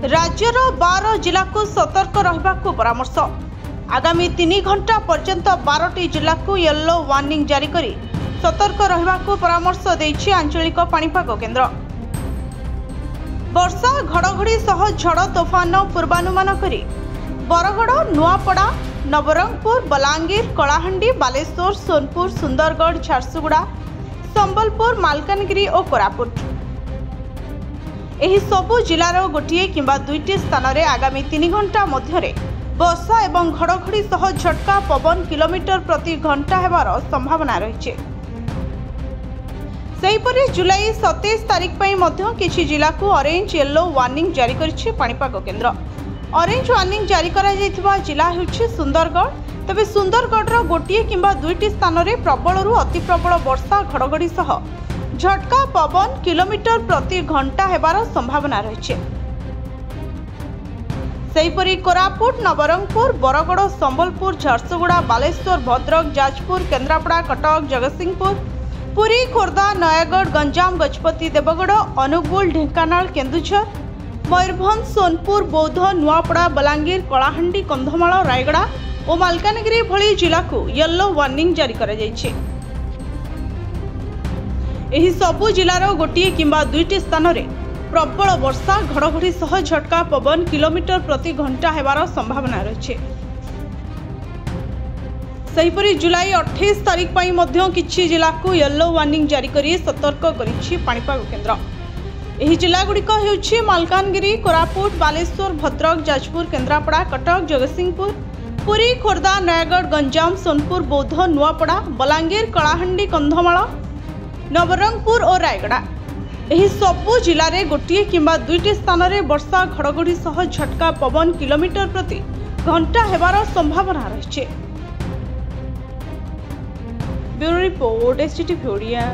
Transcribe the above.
राज्यर 12 जिला को सतर्क रहिबा को परामर्श। आगामी 3 घंटा पर्यंत 12टी जिला को येलो वार्निंग जारी करी सतर्क रहिबा को परामर्श देछि आंचलिक पाणीपाग केन्द्र। वर्षा घड़घड़ी सह झड़ तोफान पूर्वानुमान करी बरगड़, नुआपड़ा, नवरंगपुर, बलांगीर, कलाहांडी, बालेश्वर, सोनपुर, सुंदरगढ़, झारसुगुड़ा, संबलपुर, मालकानगिरी और कोरापुट एही सबु जिलार गोटे किंबा दुईटी स्थान में आगामी 3 घंटा मध्य वर्षा एवं घड़घड़ी सह झटका पवन किलोमीटर प्रति घंटा हेबार संभावना रही। सेहीपरि जुलाई 27 तारिख पई मध्य किछि जिला को ऑरेंज येलो वार्निंग जारी करिछि पाणीपाग केन्द्र। ऑरेंज वार्निंग जारी करा जायथिबा जिला हेउछि सुंदरगढ़। तबे सुंदरगढ़ गोटे किंबा दुईटी स्थान में प्रबलरू अति प्रबल वर्षा घड़घड़ी सह झटका पवन किलोमीटर प्रति घंटा हेबार संभावना रही। सेहीपरि कोरापुट, नवरंगपुर, बरगड़, संबलपुर, झारसुगुड़ा, बालेश्वर, भद्रक, जाजपुर, केन्द्रापड़ा, कटक, जगतसिंहपुर, पुरी, खोर्धा, नयागढ़, गंजाम, गजपति, देवगढ़, अनुगुल, ढेंकानाल, केन्दुझर, मयूरभंज, सोनपुर, बौद्ध, नुआपड़ा, बलांगीर, कलाहांडी, कंधमाल, रायगड़ा और मालकानगिरी भली जिला को येलो वार्निंग जारी करा जायछि। एही सबु जिलार गोटे किंबा दुईटी स्थान में प्रबल वर्षा घड़घड़ी सह झटका पवन किलोमीटर प्रति घंटा हेबार संभावना रही। सेहीपरि जुलाई 28 तारिख पई मध्य किछि जिला को येलो वार्निंग जारी करी सतर्क करिछि पाणीपाग केन्द्र। एही जिला गुड़िक हेउछि मालकानगिरी, कोरापुट, बालेश्वर, भद्रक, जाजपुर, केन्द्रापड़ा, कटक, जगतसिंहपुर, पुरी, खोर्धा, नयागढ़, गंजाम, सोनपुर, बौद्ध, नुआपड़ा, बलांगीर, कलाहांडी, कंधमाल, नवरंगपुर और रायगड़ा एही सबु जिले में गोटे किंबा दुईटी स्थान में वर्षा घड़घड़ी सह झटका पवन किलोमीटर प्रति घंटा हेबार संभावना रही। Bureau report SCTV Odia.